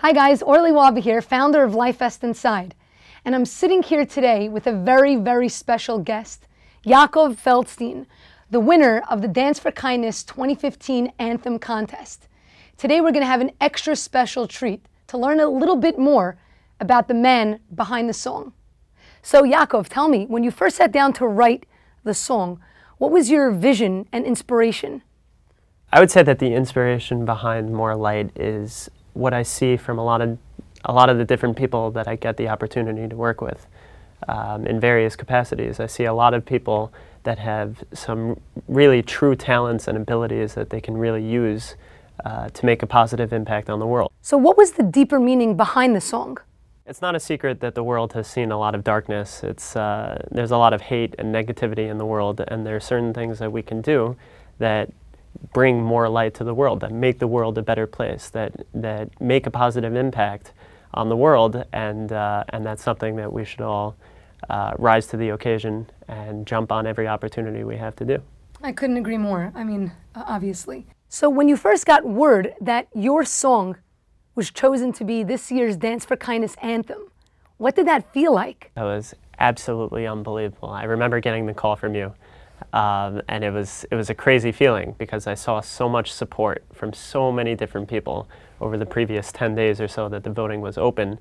Hi guys, Orly Wabi here, founder of Life Best Inside. And I'm sitting here today with a very, very special guest, Yaakov Feldstein, the winner of the Dance for Kindness 2015 Anthem Contest. Today we're going to have an extra special treat to learn a little bit more about the man behind the song. So Yaakov, tell me, when you first sat down to write the song, what was your vision and inspiration? I would say that the inspiration behind More Light is what I see from a lot of the different people that I get the opportunity to work with in various capacities. I see a lot of people that have some really true talents and abilities that they can really use to make a positive impact on the world. So what was the deeper meaning behind the song? It's not a secret that the world has seen a lot of darkness. There's a lot of hate and negativity in the world, and there are certain things that we can do that bring more light to the world, that make the world a better place, that make a positive impact on the world, and that's something that we should all rise to the occasion and jump on every opportunity we have to do. I couldn't agree more. I mean, obviously. So when you first got word that your song was chosen to be this year's Dance for Kindness Anthem, what did that feel like? That was absolutely unbelievable. I remember getting the call from you. And it was a crazy feeling because I saw so much support from so many different people over the previous 10 days or so that the voting was open.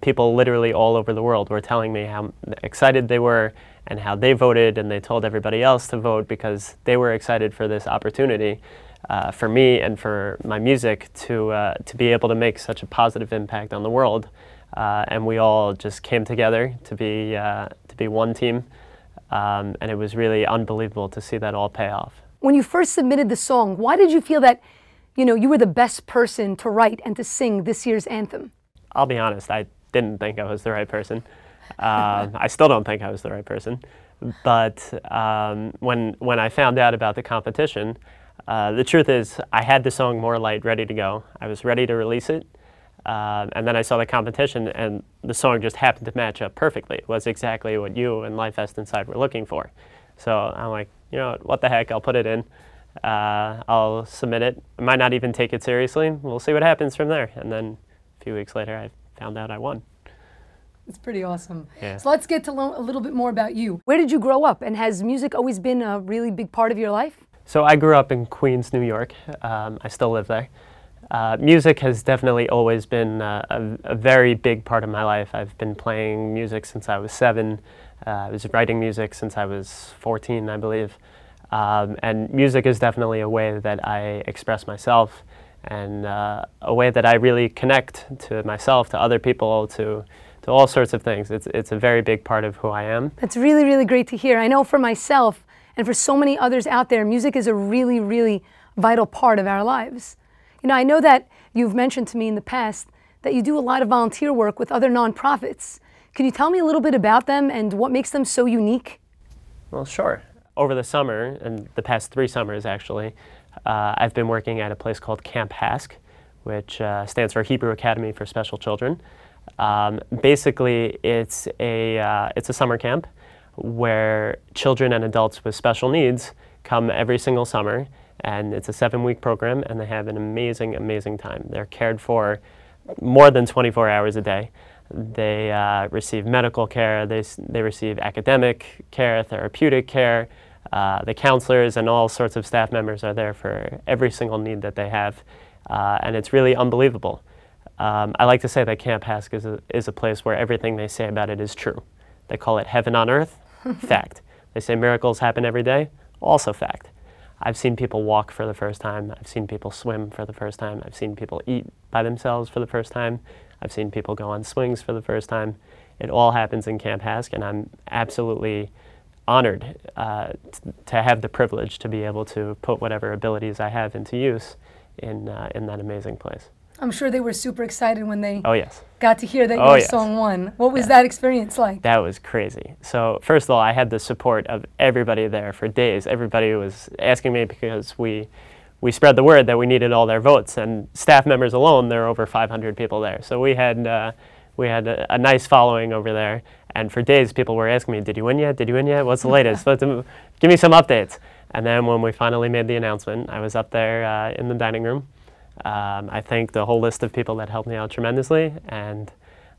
People literally all over the world were telling me how excited they were and how they voted, and they told everybody else to vote because they were excited for this opportunity for me and for my music to be able to make such a positive impact on the world. And we all just came together to be one team. And it was really unbelievable to see that all pay off. When you first submitted the song, why did you feel that, you were the best person to write and to sing this year's anthem? I'll be honest, I didn't think I was the right person. I still don't think I was the right person. But when I found out about the competition, the truth is I had the song More Light ready to go. I was ready to release it. And then I saw the competition, and the song just happened to match up perfectly. It was exactly what you and Life Best Inside were looking for. So I'm like, what the heck, I'll put it in. I'll submit it. I might not even take it seriously. We'll see what happens from there. And then a few weeks later, I found out I won. It's pretty awesome. Yeah. So let's get to learn a little bit more about you. Where did you grow up, and has music always been a really big part of your life? So I grew up in Queens, New York. I still live there. Music has definitely always been a very big part of my life. I've been playing music since I was 7. I was writing music since I was 14, I believe. And music is definitely a way that I express myself, and a way that I really connect to myself, to other people, to all sorts of things. It's a very big part of who I am. That's really, really great to hear. I know for myself and for so many others out there, music is a really, really vital part of our lives. I know that you've mentioned to me in the past that you do a lot of volunteer work with other nonprofits. Can you tell me a little bit about them and what makes them so unique? Well, sure. Over the summer, and the past 3 summers actually, I've been working at a place called Camp HASC, which stands for Hebrew Academy for Special Children. Basically, it's a summer camp where children and adults with special needs come every single summer. And it's a 7-week program, and they have an amazing, amazing time. They're cared for more than 24 hours a day. They receive medical care, they receive academic care, therapeutic care. The counselors and all sorts of staff members are there for every single need that they have. And it's really unbelievable. I like to say that Camp HASC is a place where everything they say about it is true. They call it heaven on earth, fact. They say miracles happen every day, also fact. I've seen people walk for the first time. I've seen people swim for the first time. I've seen people eat by themselves for the first time. I've seen people go on swings for the first time. It all happens in Camp HASC, and I'm absolutely honored to have the privilege to be able to put whatever abilities I have into use in that amazing place. I'm sure they were super excited when they got to hear that your song won. What was that experience like? That was crazy. So first of all, I had the support of everybody there for days. Everybody was asking me because we spread the word that we needed all their votes, and staff members alone, there are over 500 people there. So we had a nice following over there, and for days people were asking me, did you win yet? Did you win yet? What's the latest? Give me some updates. And then when we finally made the announcement, I was up there in the dining room I thank the whole list of people that helped me out tremendously, and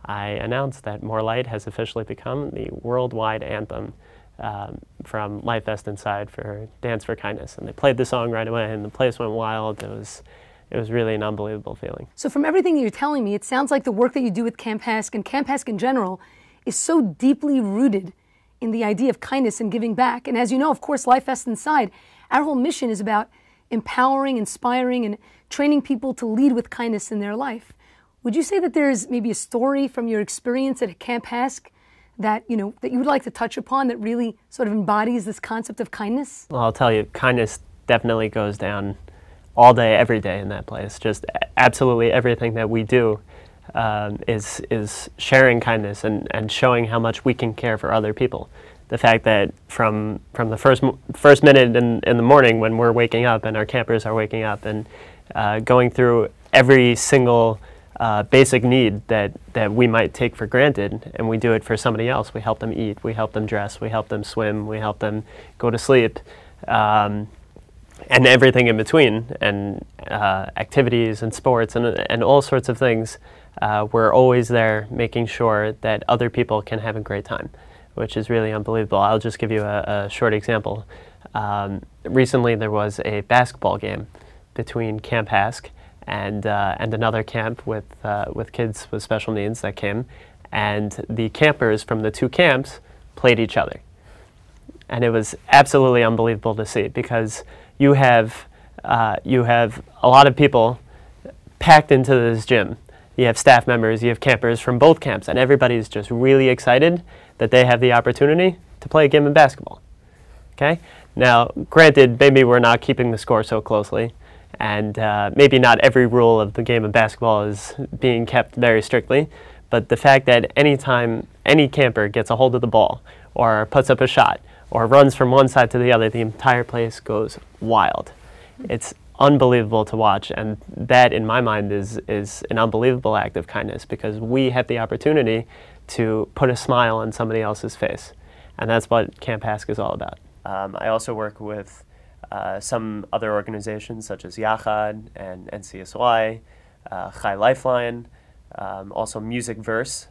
I announced that More Light has officially become the worldwide anthem from Life Vest Inside for Dance for Kindness. And they played the song right away, and the place went wild. It was really an unbelievable feeling. So from everything that you're telling me, it sounds like the work that you do with Camp HASC and Camp HASC in general is so deeply rooted in the idea of kindness and giving back. And as you know, of course, Life Vest Inside, our whole mission is about empowering, inspiring, and training people to lead with kindness in their life. Would you say that there's maybe a story from your experience at Camp HASC that, that you would like to touch upon that really sort of embodies this concept of kindness? Well, I'll tell you, kindness definitely goes down all day, every day in that place. Just absolutely everything that we do is sharing kindness and showing how much we can care for other people. The fact that from the first minute in the morning when we're waking up and our campers are waking up and going through every single basic need that we might take for granted, and we do it for somebody else. We help them eat, we help them dress, we help them swim, we help them go to sleep, and everything in between, and activities and sports and all sorts of things. We're always there making sure that other people can have a great time, which is really unbelievable. I'll just give you a short example. Recently there was a basketball game between Camp HASC and another camp with kids with special needs that came, and the campers from the two camps played each other. And it was absolutely unbelievable to see, because you have a lot of people packed into this gym. You have staff members, you have campers from both camps, and everybody's just really excited that they have the opportunity to play a game of basketball. Okay? Now, granted, maybe we're not keeping the score so closely, and maybe not every rule of the game of basketball is being kept very strictly, but the fact that anytime any camper gets a hold of the ball or puts up a shot or runs from one side to the other, the entire place goes wild. It's unbelievable to watch, and that, in my mind, is an unbelievable act of kindness, because we have the opportunity to put a smile on somebody else's face, and that's what Camp HASC is all about. I also work with some other organizations such as Yachad and NCSY, Chai Lifeline, also Music Verse,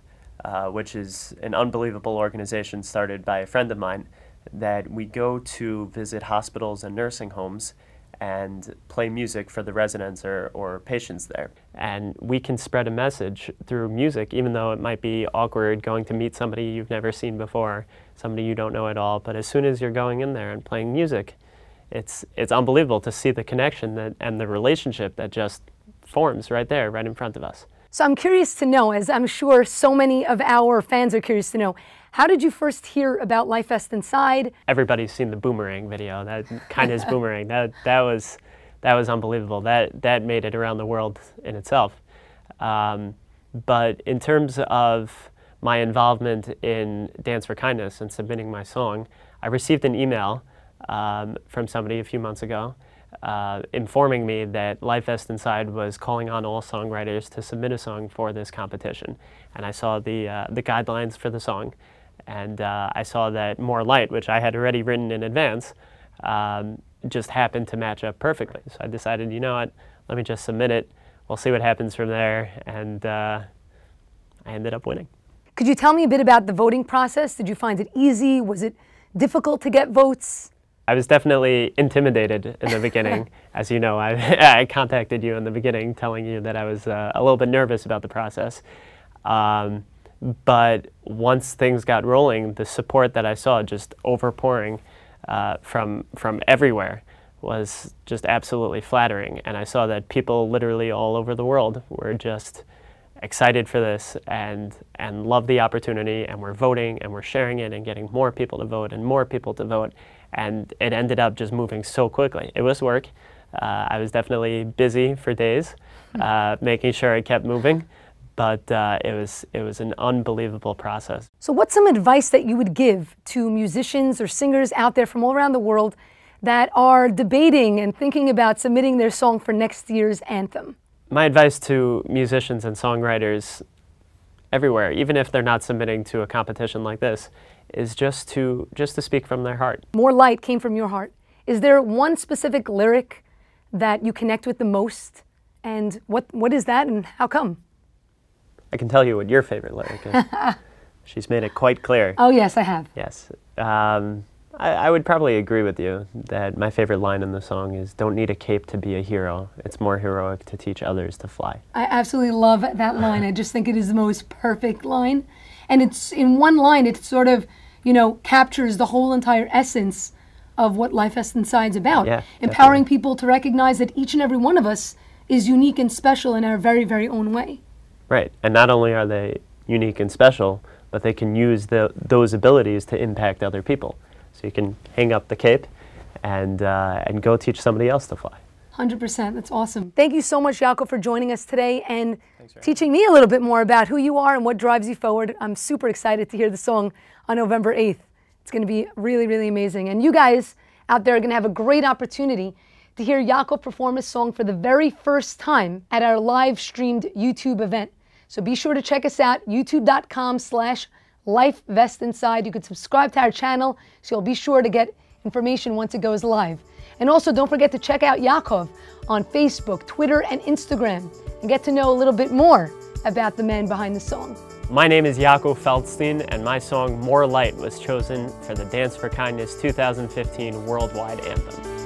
which is an unbelievable organization started by a friend of mine, that we go to visit hospitals and nursing homes and play music for the residents or patients there. And we can spread a message through music, even though it might be awkward going to meet somebody you've never seen before, somebody you don't know at all. But as soon as you're going in there and playing music, it's unbelievable to see the connection and the relationship that just forms right there, right in front of us. So I'm curious to know, as I'm sure so many of our fans are curious to know, how did you first hear about Life Vest Inside? Everybody's seen the Boomerang video, that Kindness Boomerang. That was unbelievable. That made it around the world in itself. But in terms of my involvement in Dance for Kindness and submitting my song, I received an email from somebody a few months ago informing me that Life Vest Inside was calling on all songwriters to submit a song for this competition. And I saw the guidelines for the song, and I saw that More Light, which I had already written in advance, just happened to match up perfectly. So I decided, you know what, let me just submit it. We'll see what happens from there, and I ended up winning. Could you tell me a bit about the voting process? Did you find it easy? Was it difficult to get votes? I was definitely intimidated in the beginning. As you know, I contacted you in the beginning telling you that I was a little bit nervous about the process. But once things got rolling, the support that I saw just overpouring from everywhere was just absolutely flattering. And I saw that people literally all over the world were just excited for this and loved the opportunity, and were voting and were sharing it and getting more people to vote and more people to vote. And it ended up just moving so quickly. It was work. I was definitely busy for days, making sure it kept moving, but it was an unbelievable process. So what's some advice that you would give to musicians or singers out there from all around the world that are debating and thinking about submitting their song for next year's anthem? My advice to musicians and songwriters everywhere, even if they're not submitting to a competition like this, is just to speak from their heart. More Light came from your heart. Is there one specific lyric that you connect with the most And what is that and how come? I can tell you what your favorite lyric is. She's made it quite clear. Oh, yes, I have. Yes. I would probably agree with you that my favorite line in the song is, "Don't need a cape to be a hero. It's more heroic to teach others to fly." I absolutely love that line. I just think it is the most perfect line. And it's in one line, it sort of, you know, captures the whole entire essence of what Life Vest Inside is about. Yeah, empowering definitely. people to recognize that each and every one of us is unique and special in our very, very own way. Right. And not only are they unique and special, but they can use those abilities to impact other people. So you can hang up the cape and go teach somebody else to fly. 100%. That's awesome. Thank you so much, Yaakov, for joining us today and teaching me a little bit more about who you are and what drives you forward. I'm super excited to hear the song on November 8th. It's going to be really, really amazing. And you guys out there are going to have a great opportunity to hear Yaakov perform his song for the very first time at our live streamed YouTube event. So be sure to check us out, youtube.com/LifeVestInside. You can subscribe to our channel so you'll be sure to get information once it goes live. And also don't forget to check out Yaakov on Facebook, Twitter, and Instagram and get to know a little bit more about the man behind the song. My name is Yaakov Feldstein, and my song More Light was chosen for the Dance for Kindness 2015 Worldwide Anthem.